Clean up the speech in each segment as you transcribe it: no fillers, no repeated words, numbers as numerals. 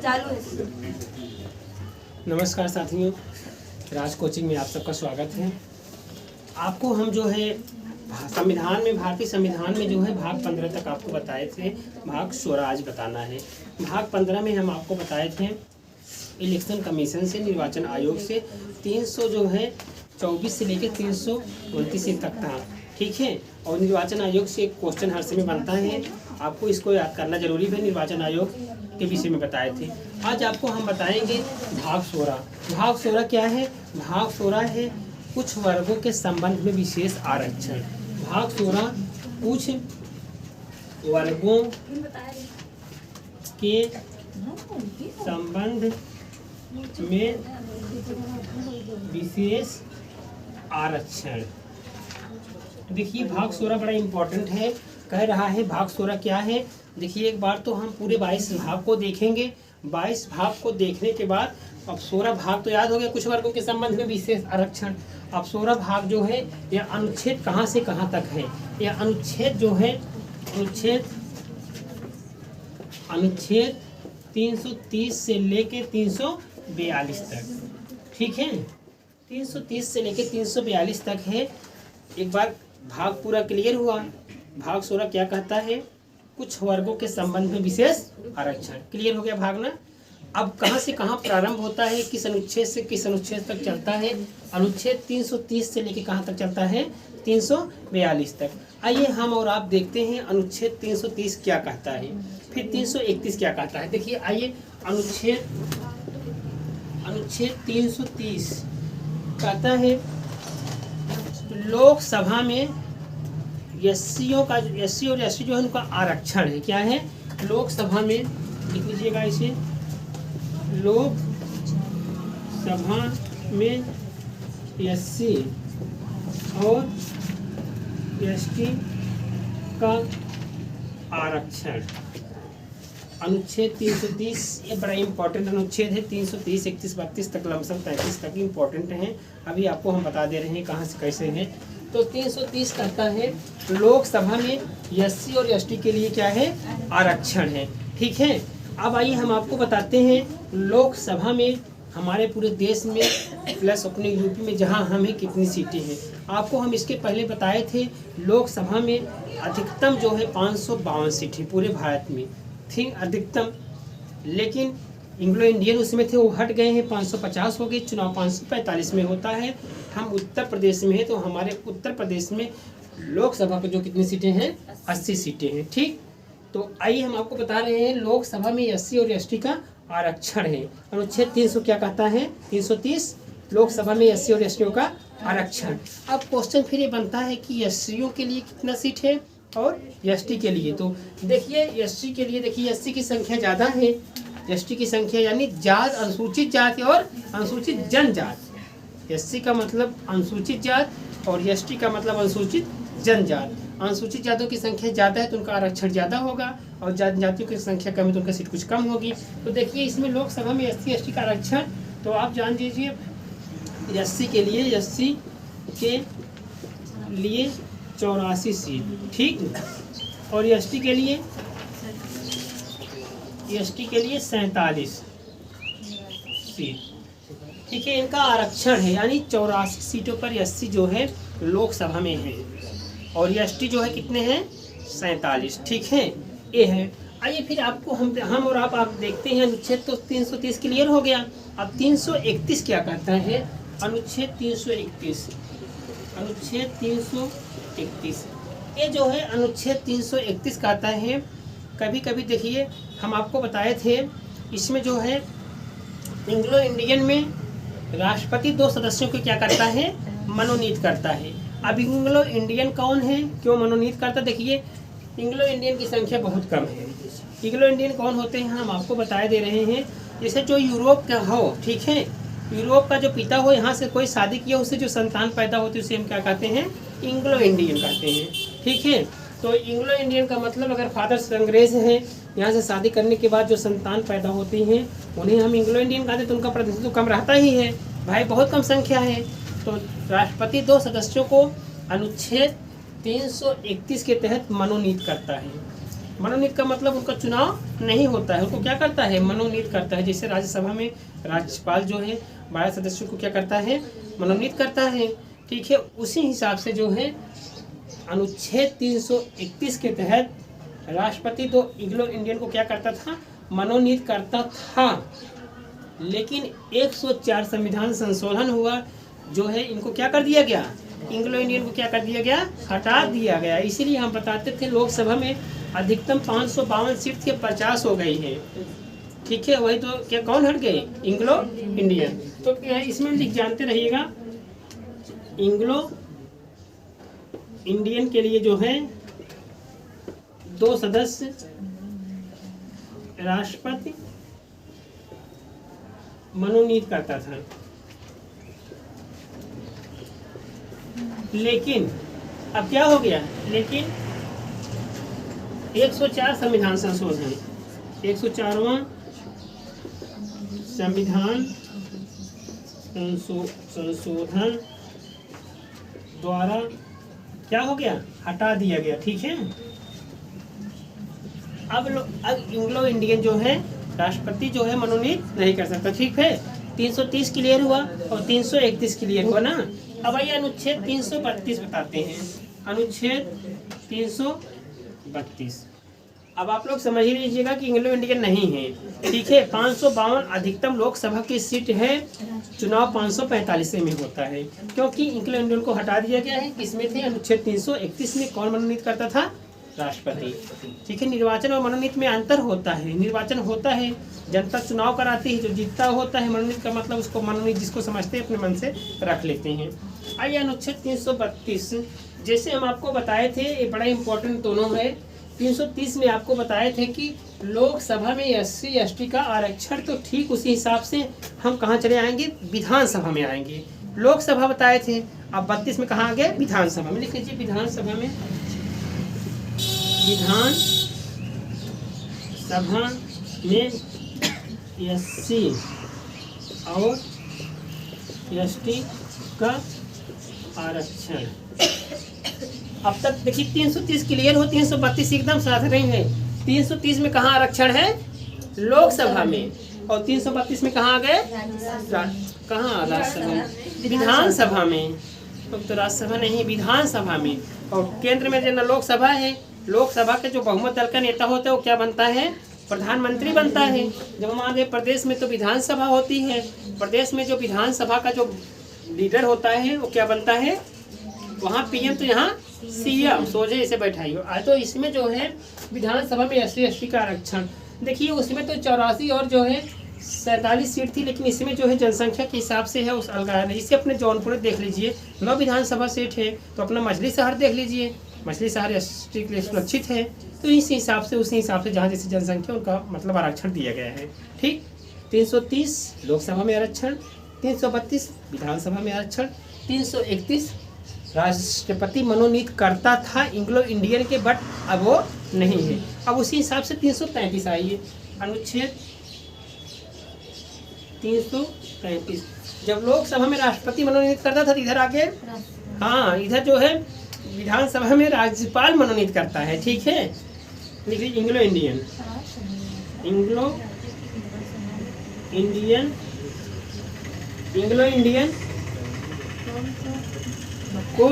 चालू है। नमस्कार साथियों, राज कोचिंग में आप सबका स्वागत है। आपको हम जो है संविधान में, भारतीय संविधान में जो है भाग 15 तक आपको बताए थे। भाग 16 आज बताना है। भाग 15 में हम आपको बताए थे इलेक्शन कमीशन से, निर्वाचन आयोग से 300 जो है 24 से लेकर 329 तक था, ठीक है। और निर्वाचन आयोग से एक क्वेश्चन हर समय बनता है, आपको इसको याद करना जरूरी है। निर्वाचन आयोग के विषय में बताए थे। आज आपको हम बताएंगे भाग 16। भाग 16 क्या है? भाग 16 है कुछ वर्गों के संबंध में विशेष आरक्षण। भाग 16 कुछ वर्गों के संबंध में विशेष आरक्षण। देखिए भाग 16 बड़ा इम्पोर्टेंट है। कह रहा है भाग 16 क्या है। देखिए एक बार तो हम पूरे 22 भाग को देखेंगे। 22 भाग को देखने के बाद अब 16 भाग तो याद हो गया, कुछ वर्गों के संबंध में विशेष आरक्षण। अब 16 भाग जो है यह अनुच्छेद कहाँ से कहाँ तक है। यह अनुच्छेद जो है अनुच्छेद 330 से लेके 342 तक, ठीक है। 330 से लेके 342 तक है। एक बार भाग पूरा क्लियर हुआ। भाग 16 क्या कहता है? कुछ वर्गों के संबंध में विशेष आरक्षण। क्लियर हो गया भाग ना। अब कहाँ से कहाँ प्रारंभ होता है, किस अनुच्छेद से किस अनुच्छेद तक चलता है? अनुच्छेद 330 से लेके कहाँ तक चलता है? 342 तक। आइए हम और आप देखते हैं अनुच्छेद 330 क्या कहता है, फिर 331 क्या कहता है। देखिए आइए अनुच्छेद 330 कहता है लोकसभा में एससी और एसटी जो है उनका आरक्षण है। क्या है? लोकसभा में लिख लीजिएगा इसे, लोकसभा में एससी और एसटी का आरक्षण। अनुच्छेद 330 ये बड़ा इंपॉर्टेंट अनुच्छेद है। 330, 31, 32 तक, लमसम 33 तक इंपॉर्टेंट हैं। अभी आपको हम बता दे रहे हैं कहाँ से कैसे हैं। तो 330 कहता है लोकसभा में एससी और एसटी के लिए क्या है? आरक्षण है, ठीक है। अब आइए हम आपको बताते हैं लोकसभा में हमारे पूरे देश में प्लस अपने यूपी में जहां हम हैं कितनी सीटें हैं। आपको हम इसके पहले बताए थे लोकसभा में अधिकतम जो है 552 सीट है पूरे भारत में थी अधिकतम, लेकिन इंग्लो इंडियन उसमें थे, वो हट गए हैं, 550 हो गए। चुनाव 545 में होता है। हम उत्तर प्रदेश में हैं तो हमारे उत्तर प्रदेश में लोकसभा पर जो कितनी सीटें हैं? 80 सीटें हैं, ठीक। तो आइए हम आपको बता रहे हैं लोकसभा में एससी और एसटी का आरक्षण है। अनुच्छेद 300 क्या कहता है? 330 लोकसभा में एससी और एसटी का आरक्षण। अब क्वेश्चन फिर ये बनता है कि एससीओ के लिए कितना सीट है और एसटी के लिए। तो देखिए एसटी के लिए, देखिए एससी की संख्या ज़्यादा है, एसटी की संख्या यानी जात, अनुसूचित जाति और अनुसूचित जनजाति। एससी का मतलब अनुसूचित जात और एसटी का मतलब अनुसूचित जनजात। अनुसूचित जातियों की संख्या ज़्यादा है तो उनका आरक्षण ज़्यादा होगा, और जनजातियों की संख्या कम है तो उनका सीट कुछ कम होगी। तो देखिए इसमें लोकसभा में एससी एसटी का आरक्षण, तो आप जान दीजिए एससी के लिए 84 सीट, ठीक। और एसटी के लिए 47 सीट, ठीक है। इनका आरक्षण है, यानी 84 सीटों पर एससी जो है लोकसभा में है और एसटी जो है कितने हैं? 47, ठीक है। ये है। आइए फिर आपको हम और आप देखते हैं अनुच्छेद तो 330 क्लियर हो गया। अब 331 क्या कहता है? अनुच्छेद 331 ये जो है अनुच्छेद 331 कहता है, कभी कभी देखिए हम आपको बताए थे इसमें जो है इंग्लो इंडियन में राष्ट्रपति 2 सदस्यों को क्या करता है? मनोनीत करता है। अब इंग्लो इंडियन कौन है, क्यों मनोनीत करता? देखिए इंग्लो इंडियन की संख्या बहुत कम है। इंग्लो इंडियन कौन होते हैं हम आपको बताए दे रहे हैं। जैसे जो यूरोप का हो, ठीक है, यूरोप का जो पिता हो, यहाँ से कोई शादी किया, उससे जो संतान पैदा होती है उसे हम क्या कहते हैं? इंग्लो इंडियन कहते हैं, ठीक है। तो इंग्लो इंडियन का मतलब अगर फादर्स अंग्रेज हैं, यहाँ से शादी करने के बाद जो संतान पैदा होती हैं उन्हें हम इंग्लो इंडियन कहते हैं। तो उनका प्रतिशत तो कम रहता ही है भाई, बहुत कम संख्या है। तो राष्ट्रपति 2 सदस्यों को अनुच्छेद 331 के तहत मनोनीत करता है। मनोनीत का मतलब उनका चुनाव नहीं होता है, उनको क्या करता है, मनोनीत करता है। जैसे राज्यसभा में राज्यपाल जो है 12 सदस्यों को क्या करता है, मनोनीत करता है। ठीक है, उसी हिसाब से जो है अनुच्छेद 331 के तहत राष्ट्रपति तो एंग्लो इंडियन को क्या करता था, मनोनीत करता था। लेकिन 104 संविधान संशोधन हुआ जो है इनको क्या कर दिया गया, एंग्लो इंडियन को क्या कर दिया गया, हटा दिया गया। इसीलिए हम बताते थे लोकसभा में अधिकतम 552 सीट थी, 50 हो गई है। ठीक है, वही तो क्या कौन हट गए, एंग्लो इंडियन। तो क्या है इसमें लिख जानते रहिएगा, एंग्लो इंडियन के लिए जो है 2 सदस्य राष्ट्रपति मनोनीत करता था। लेकिन अब क्या हो गया, लेकिन 104 संविधान संशोधन, 104वां संविधान संशोधन द्वारा क्या हो गया, हटा दिया गया। ठीक है, अब एंग्लो इंडियन जो है राष्ट्रपति जो है मनोनीत नहीं कर सकता। ठीक है, 330 क्लियर हुआ और 331 क्लियर हुआ ना। अब आइए अनुच्छेद 332 बताते हैं, अनुच्छेद 332। अब आप लोग समझ ही लीजिएगा कि एंग्लो इंडियन नहीं है। ठीक है, 552 अधिकतम लोकसभा की सीट है, चुनाव 545 में होता है, क्योंकि एंग्लो इंडियन को हटा दिया गया है। किसमें थे, अनुच्छेद 331 में कौन मनोनीत करता था, राष्ट्रपति। ठीक है, निर्वाचन और मनोनीत में अंतर होता है। निर्वाचन होता है, जनता चुनाव कराती है, जो जीतता होता है। मनोनीत का मतलब उसको मनोनीत जिसको समझते हैं अपने मन से रख लेते हैं। आइए अनुच्छेद 332, जैसे हम आपको बताए थे, ये बड़ा इंपॉर्टेंट दोनों है। 330 में आपको बताए थे कि लोकसभा में SC ST का आरक्षण, तो ठीक उसी हिसाब से हम कहाँ चले आएंगे, विधानसभा में आएंगे। लोकसभा बताए थे, अब 32 में कहाँ आ गए, विधानसभा में। लिख लीजिए, विधानसभा में, विधान सभा में SC और ST का आरक्षण। अब तक देखिए 330 क्लियर हो, 332 एकदम साधारण है। 330 में कहाँ आरक्षण है, लोकसभा में, और 332 में कहाँ आ गए, कहाँ, राज्यसभा में, विधानसभा में। तो राज्यसभा नहीं, विधानसभा में। और केंद्र में जो लोकसभा है, लोकसभा के जो बहुमत दल का नेता होता है वो क्या बनता है, प्रधानमंत्री बनता है। जब हम आगे प्रदेश में तो विधानसभा होती है, प्रदेश में जो विधानसभा का जो लीडर होता है वो क्या बनता है, वहाँ PM तो यहाँ CM, सोझे इसे बैठाइए। तो इसमें जो है विधानसभा में SC ST का आरक्षण, देखिए उसमें तो 84 और जो है 47 सीट थी, लेकिन इसमें जो है जनसंख्या के हिसाब से है उस अलगाया नहीं। इसे अपने जौनपुर देख लीजिए, 9 विधानसभा सीट है, तो अपना मछली शहर देख लीजिए, मछली शहर ST के लिए सुरक्षित है। तो इस हिसाब से, उसी हिसाब से जहाँ जैसी जनसंख्या उनका मतलब आरक्षण दिया गया है। ठीक, 330 लोकसभा में आरक्षण, 332 विधानसभा में आरक्षण, 331 राष्ट्रपति मनोनीत करता था एंग्लो इंडियन के, बट अब वो नहीं है। अब उसी हिसाब से 333 आइए, अनुच्छेद 333। जब लोकसभा में राष्ट्रपति मनोनीत करता था, इधर आके, हाँ, इधर जो है विधानसभा में राज्यपाल मनोनीत करता है। ठीक है, लिखिए Anglo Indian, Anglo Indian, Anglo Indian को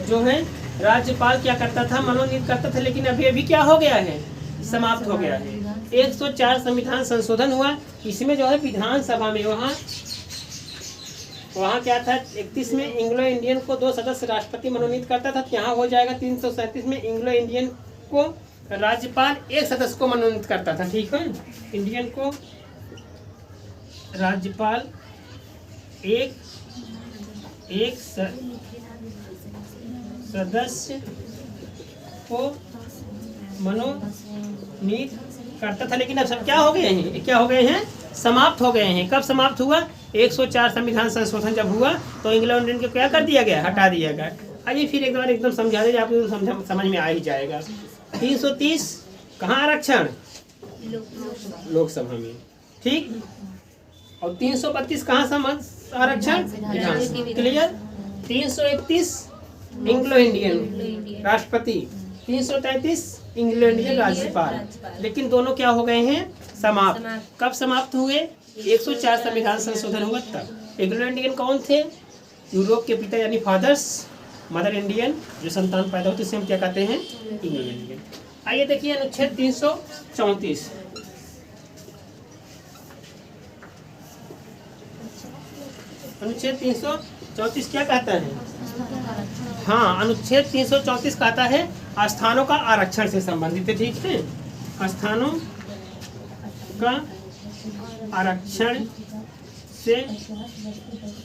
जो है राज्यपाल क्या करता था, मनोनीत करता था। लेकिन अभी अभी क्या हो गया है, समाप्त हो गया है। 104 संविधान संशोधन हुआ, इसमें जो है विधानसभा में वहाँ क्या था, 31 में एंग्लो इंडियन को 2 सदस्य राष्ट्रपति मनोनीत करता था, यहाँ हो जाएगा 337 में एंग्लो इंडियन को राज्यपाल 1 सदस्य को मनोनीत करता था। ठीक है, इंडियन को राज्यपाल एक सदस्य को मनोनीत करता था। लेकिन अब सब क्या हो गए हैं, क्या हो गए हैं, समाप्त हो गए हैं। कब समाप्त हुआ, 104 संविधान संशोधन जब हुआ तो एंग्लो इंडियन को क्या कर दिया गया, हटा दिया गया। आइए फिर एक बार एकदम समझा दीजिए, आपको समझ में आ ही जाएगा। 330 कहाँ आरक्षण, लोकसभा में। ठीक, और 332 कहाँ आरक्षण, क्लियर। 331 एंग्लो इंडियन राष्ट्रपति, 333 इंग्लैंड के राज्यपाल। लेकिन दोनों क्या हो गए हैं, समाप्त। कब समाप्त हुए, 104 संविधान संशोधन हुआ तब। एंग्लो इंडियन कौन थे, यूरोप के पिता यानी फादर्स, मदर इंडियन जो संतान पैदा होती है हम क्या कहते हैं, इंग्लो इंडियन। आइए देखिए अनुच्छेद 334। अनुच्छेद 334 क्या कहता है, हाँ अनुच्छेद 334 कहता है स्थानों का आरक्षण से संबंधित है, ठीक है, स्थानों का आरक्षण से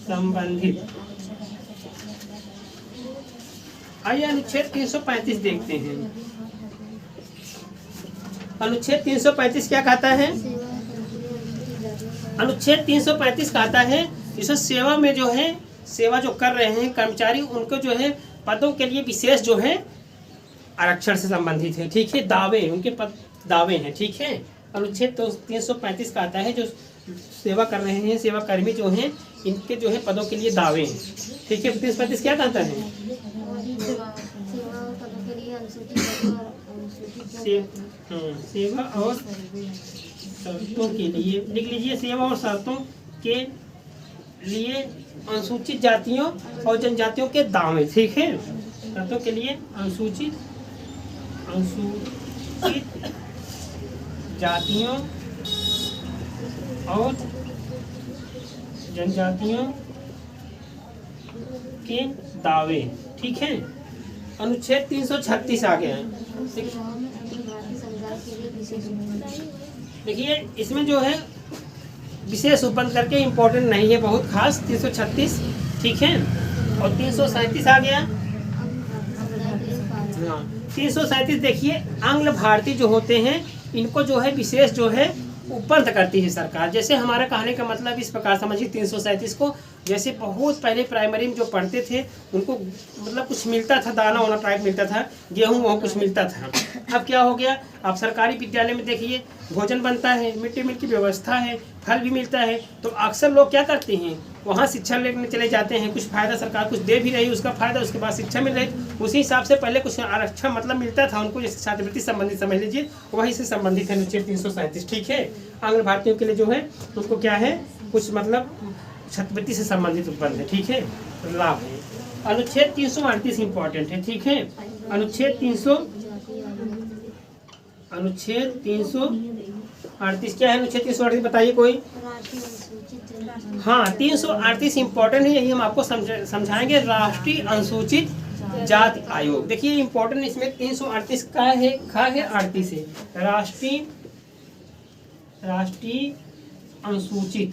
संबंधित। आइए अनुच्छेद 335 देखते हैं। अनुच्छेद 335 क्या कहता है, अनुच्छेद 335 कहता है इस सेवा में जो है, सेवा जो कर रहे हैं कर्मचारी उनको जो है पदों के लिए विशेष जो है आरक्षण से संबंधित है, ठीक है, दावे उनके पद दावे हैं, ठीक है। अनुच्छेद 335 कहता है जो सेवा कर रहे हैं सेवा कर्मी जो हैं इनके जो है पदों के लिए दावे हैं, ठीक है। 335 क्या कहता है, सेवा और शर्तों के लिए, लिख लीजिए, सेवा और शर्तों के लिए अनुसूचित जातियों और जनजातियों के दावे, ठीक है, शर्तों के लिए अनुसूचित जातियों और जनजातियों के दावे, ठीक है। अनुच्छेद 336 आ गया है, देखिए इसमें जो है विशेष उपबंध करके इम्पोर्टेंट नहीं है, बहुत खास 336, ठीक है। और 337 आ गया, हाँ 337 देखिए आंग्ल भारतीय जो होते हैं इनको जो है विशेष जो है उपबंध करती है सरकार। जैसे हमारा कहने का मतलब इस प्रकार समझिए 337 को, जैसे बहुत पहले प्राइमरी में जो पढ़ते थे उनको मतलब कुछ मिलता था, दाना वाना टाइप मिलता था, गेहूँ वहाँ कुछ मिलता था। अब क्या हो गया, अब सरकारी विद्यालय में देखिए भोजन बनता है, मिड डे मील की व्यवस्था है, फल भी मिलता है, तो अक्सर लोग क्या करते हैं वहाँ शिक्षा लेने चले जाते हैं। कुछ फायदा सरकार कुछ दे भी रही है, उसका फायदा उसके बाद शिक्षा मिल रही, उसी हिसाब से पहले कुछ आरक्षण मतलब मिलता था उनको, जैसे छात्रवृत्ति संबंधित समझ लीजिए, वही से संबंधित है अनुच्छेद 337, ठीक है। आंग्ल भारतीयों के लिए जो है उनको क्या है कुछ मतलब छात्रवृत्ति से संबंधित उपबंध है, ठीक है, लाभ है। अनुच्छेद 338 इम्पोर्टेंट है, ठीक है। अनुच्छेद 338 क्या है, अनुच्छेद 338 बताइए कोई, हाँ 338 इम्पोर्टेंट है, यही हम आपको समझाएंगे। राष्ट्रीय अनुसूचित जाति आयोग, देखिए इम्पोर्टेंट इसमें 338 का है, खा है 38 है, राष्ट्रीय अनुसूचित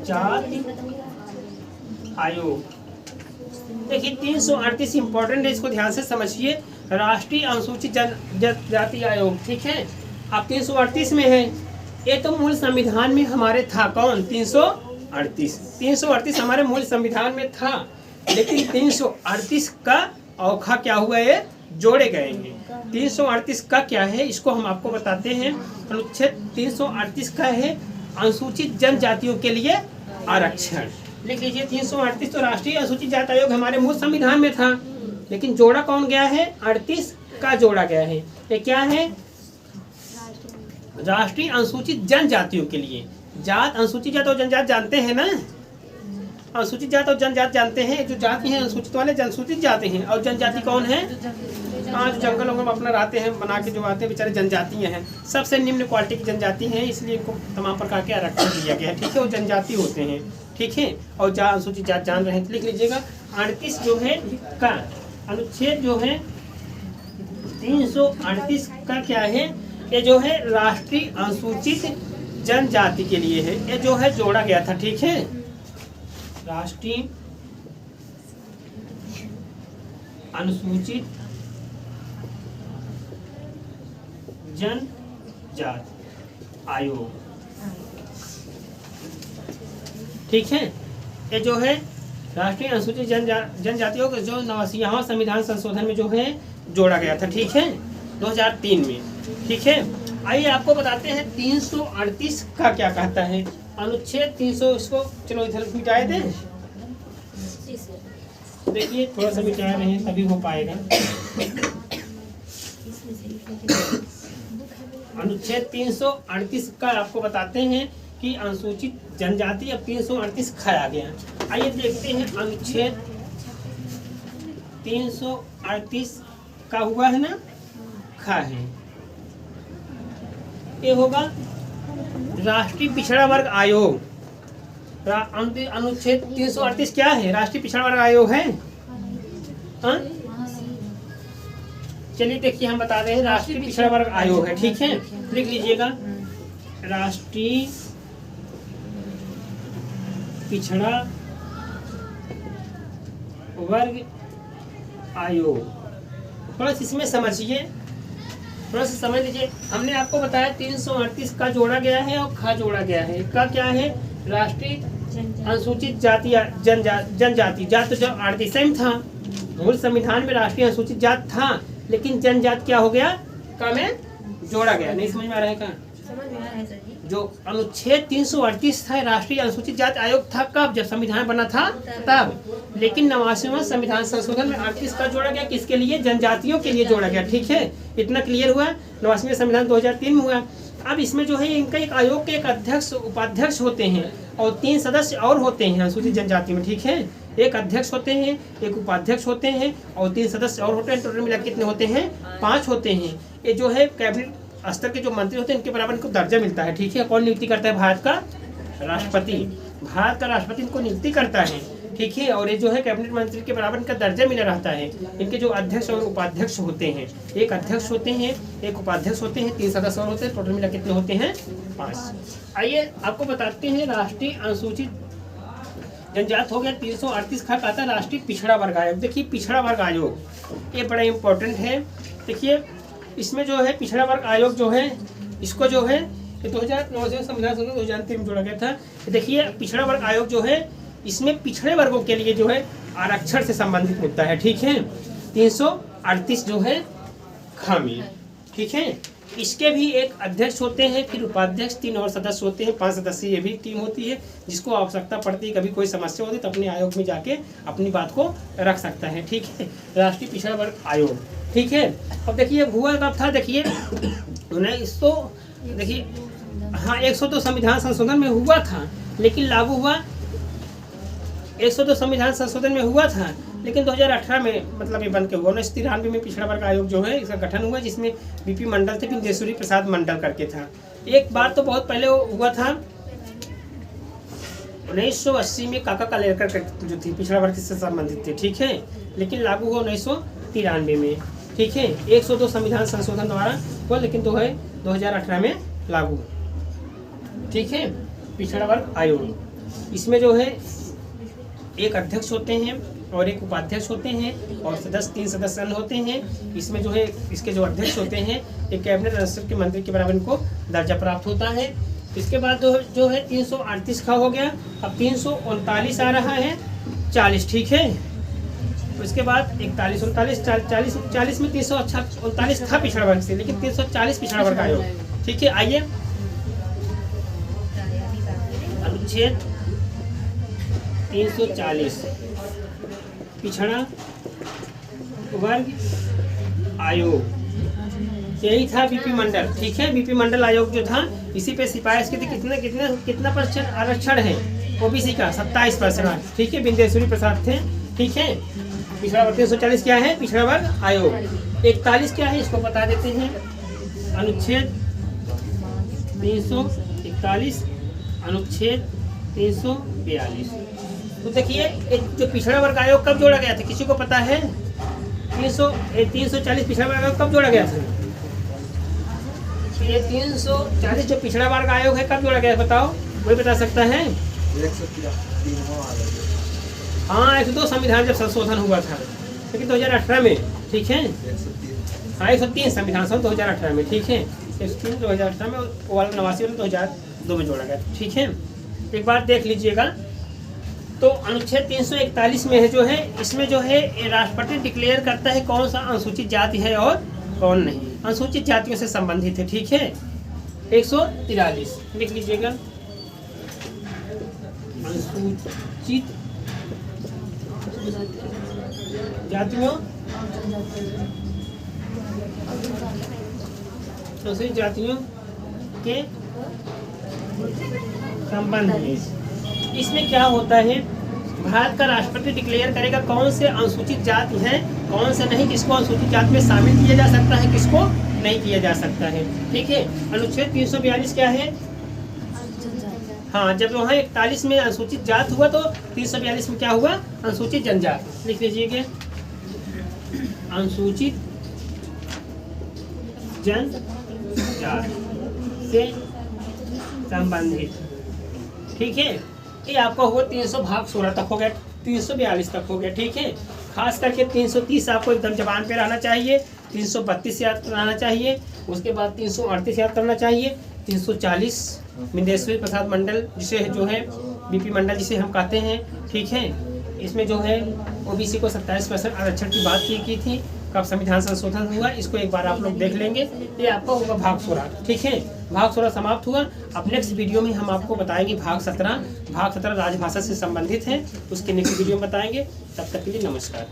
जाति आयोग। देखिए 338 इम्पोर्टेंट है, इसको ध्यान से समझिए। राष्ट्रीय अनुसूचित जाति आयोग, ठीक है। अब 338 में है, ये तो मूल संविधान में हमारे था कौन, 338 हमारे मूल संविधान में था, लेकिन 338 का औखा क्या हुआ है, जोड़े गए हैं। 338 का क्या है इसको हम आपको बताते हैं। अनुच्छेद 338 का है अनुसूचित जनजातियों के लिए आरक्षण, लिख लीजिए 338। तो राष्ट्रीय अनुसूचित जाति आयोग हमारे मूल संविधान में था, लेकिन जोड़ा कौन गया है, 38 का जोड़ा गया है। ये क्या है, राष्ट्रीय अनुसूचित जनजातियों के लिए। जात अनुसूचित जाति और जनजाति जानते हैं ना, अनुसूचित जाति और जनजाति जानते हैं, जो जाति हैं अनुसूचित वाले अनुसूचित जाति हैं, और जनजाति कौन है, आज जंगल वंगल में अपना रहते हैं बना के जो आते हैं बेचारे जनजातियाँ हैं, सबसे निम्न क्वालिटी की जनजाति हैं, इसलिए इनको तमाम प्रकार के आरक्षण दिया गया है, ठीक है, वो जनजाति होते हैं, ठीक है। और अनुसूचित जाति जान रहे हैं तो लिख लीजिएगा। 38 जो है का अनुच्छेद जो है 338 का क्या है, ये जो है राष्ट्रीय अनुसूचित जनजाति के लिए है, ये जो है जोड़ा गया था, ठीक है। राष्ट्रीय अनुसूचित जनजाति आयोग, ठीक है। ये जो है राष्ट्रीय अनुसूचित जनजातियों का जो 89वां संविधान संशोधन में जो है जोड़ा गया था, ठीक है, 2003 में, ठीक है। आइए आपको बताते हैं 338 का क्या कहता है। अनुच्छेद 300 इसको चलो इधर मिटाए दें, देखिए थोड़ा सा मिटा रहे हैं तभी हो पाएगा। अनुच्छेद 338 का आपको बताते हैं कि अनुसूचित जनजाति अब 338 खाया गया। आइए देखते हैं अनुच्छेद 338 का हुआ है ना, खा है। ये होगा राष्ट्रीय पिछड़ा वर्ग आयोग। अनुच्छेद 338 क्या है? राष्ट्रीय पिछड़ा वर्ग आयोग है। हाँ, चलिए देखिए हम बता रहे हैं, राष्ट्रीय पिछड़ा वर्ग आयोग है। ठीक है, लिख लीजिएगा, राष्ट्रीय पिछड़ा वर्ग आयोग। थोड़ा सा इसमें समझिए, थोड़ा सा समझ लीजिए। हमने आपको बताया 338 का जोड़ा गया है और खा जोड़ा गया है। का क्या है? राष्ट्रीय अनुसूचित जाति जनजाति। जात तो जब आरती सेम था, मूल संविधान में राष्ट्रीय अनुसूचित जात था, लेकिन जनजात क्या हो गया? का में जोड़ा गया। नहीं समझ में आ रहा है? समझ में आ रहा है सर जी। जो अनुच्छेद 338 था, राष्ट्रीय अनुसूचित जाति आयोग था कब? जब संविधान बना था तब। लेकिन 89वां संविधान संशोधन में 38 का जोड़ा गया। किसके लिए? जनजातियों के लिए जोड़ा गया। ठीक है, इतना क्लियर हुआ। 89वां संविधान 2003 में हुआ। अब इसमें जो है इनका एक आयोग के एक अध्यक्ष उपाध्यक्ष होते हैं और 3 सदस्य और होते हैं अनुसूचित जनजाति में। ठीक है, एक अध्यक्ष होते हैं, एक उपाध्यक्ष होते हैं और 3 सदस्य और होते हैं। टोटल मिला कितने होते हैं? 5 होते हैं। ये जो है कैबिनेट स्तर के जो मंत्री होते हैं इनके बराबर इनको दर्जा मिलता है। ठीक है, कौन नियुक्ति करता है? भारत का राष्ट्रपति। भारत का राष्ट्रपति इनको नियुक्ति करता है। ठीक है, और ये जो है कैबिनेट मंत्री के बराबर इनका दर्जा मिला रहता है। इनके जो अध्यक्ष और उपाध्यक्ष होते हैं, एक अध्यक्ष होते हैं, एक उपाध्यक्ष होते हैं, 3 सदस्य और होते हैं। टोटल मिला कितने होते हैं? 5। आइए आपको बताते हैं राष्ट्रीय अनुसूचित जनजात हो गया। 338 का आता है राष्ट्रीय पिछड़ा वर्ग आयोग। देखिए पिछड़ा वर्ग आयोग ये बड़ा इंपॉर्टेंट है। देखिए इसमें जो है पिछड़ा वर्ग आयोग जो है, इसको जो है 2009 से संविधान संशोधन 2003 में जोड़ा गया था। देखिए पिछड़ा वर्ग आयोग जो है, इसमें पिछड़े वर्गों के लिए जो है आरक्षण से संबंधित मुद्दा है। ठीक है, 338 जो है खामी। ठीक है, इसके भी एक अध्यक्ष होते हैं, फिर उपाध्यक्ष, 3 और सदस्य होते हैं। 5 सदस्य ये भी टीम होती है, जिसको आवश्यकता पड़ती है, कभी कोई समस्या होती है तो अपने आयोग में जाके अपनी बात को रख सकता है। ठीक है, राष्ट्रीय पिछड़ा वर्ग आयोग। ठीक है, अब देखिए हुआ कब था? देखिए 1900, देखिए हाँ 102 संविधान संशोधन में हुआ था, लेकिन लागू हुआ 102 संविधान संशोधन में हुआ था, लेकिन 2018 में मतलब ये बन के हुआ। 1993 में पिछड़ा वर्ग आयोग जो है इसका गठन हुआ, जिसमें बीपी मंडल थे, बिंदेश्वरी प्रसाद मंडल करके था। एक बार तो बहुत पहले हुआ था 1980 में काका कालेलकर जो थी पिछड़ा वर्ग से संबंधित थे। ठीक है, लेकिन लागू हुआ 1993 में। ठीक है, 102 संविधान संशोधन द्वारा हुआ, लेकिन तो है 2018 में लागू। ठीक है, पिछड़ा वर्ग आयोग, इसमें जो है एक अध्यक्ष होते हैं और एक उपाध्यक्ष होते हैं और 3 सदस्य होते हैं। इसमें जो है इसके जो अध्यक्ष होते हैं एक कैबिनेट स्तर के मंत्री के बराबर इनको दर्जा प्राप्त होता है। इसके बाद जो है 338 का हो गया। अब 339 आ रहा है 40। ठीक है, उसके बाद 41, 39, 40 में 339 था पिछड़ा वर्ग से, लेकिन 340 पिछड़ा वर्ग आयोग। ठीक है, आइए अनुच्छेद 340 पिछड़ा वर्ग आयोग, यही था बीपी मंडल। ठीक है, बीपी मंडल आयोग जो था, इसी पे सिफारिश की थी। कितना परसेंट आरक्षण है ओबीसी का? 27%। ठीक है, बिंदेश्वरी प्रसाद थे। ठीक है, पिछड़ा वर्ग 340 क्या है? पिछड़ा वर्ग आयोग। 41 क्या है इसको बता देते हैं। अनुच्छेद 341, अनुच्छेद 342। तो देखिए जो पिछड़ा वर्ग आयोग कब जोड़ा गया था, किसी को पता है? 340 पिछड़ा वर्ग आयोग कब जोड़ा गया था? ये 340 जो पिछड़ा वर्ग आयोग है कब जोड़ा गया बताओ, कोई बता सकता है? हाँ 102 संविधान जब संशोधन हुआ था, लेकिन 2018 में। ठीक है, हाँ 103 संविधान संशोधन 2018 में। ठीक है, 103 2018 में, 89 में 2002 में जोड़ा गया। ठीक है, एक बार देख लीजिएगा। तो अनुच्छेद 341 में है जो है, इसमें जो है राष्ट्रपति डिक्लेयर करता है कौन सा अनुसूचित जाति है और कौन नहीं, अनुसूचित जातियों से संबंधित है। ठीक है, 143 लिख लीजिएगा। अनुसूचित जातियों अनुसूचित जातियों के संबंध में। इसमें क्या होता है, भारत का राष्ट्रपति डिक्लेयर करेगा कौन से अनुसूचित जाति हैं, कौन से नहीं, किसको अनुसूचित जाति में शामिल किया जा सकता है, किसको नहीं किया जा सकता है। ठीक है, अनुच्छेद 342 क्या है? हाँ, जब वहाँ 41 में अनुसूचित जात हुआ तो 342 में क्या हुआ? अनुसूचित जनजात। लिख लीजिए, अनुसूचित जनजात से संबंधित। ठीक है, ये आपका हुआ 300 भाग 16 तक हो गया, 342 तक हो गया। ठीक है, खास करके 330 आपको एकदम जबान पे रहना चाहिए, 332 याद रहना चाहिए, उसके बाद 338 याद करना चाहिए, 340 विंदेश्वरी प्रसाद मंडल जिसे जो है बीपी मंडल जिसे हम कहते हैं। ठीक है, इसमें जो है ओबीसी को 27% आरक्षण की बात की थी, कब संविधान संशोधन हुआ, इसको एक बार आप लोग देख लेंगे। ये आपका होगा भाग 16। ठीक है, भाग 16 समाप्त हुआ। अब नेक्स्ट वीडियो में हम आपको बताएंगे भाग 17। भाग 17 राजभाषा से संबंधित है, उसके नेक्स्ट वीडियो में बताएंगे। तब तक के लिए नमस्कार।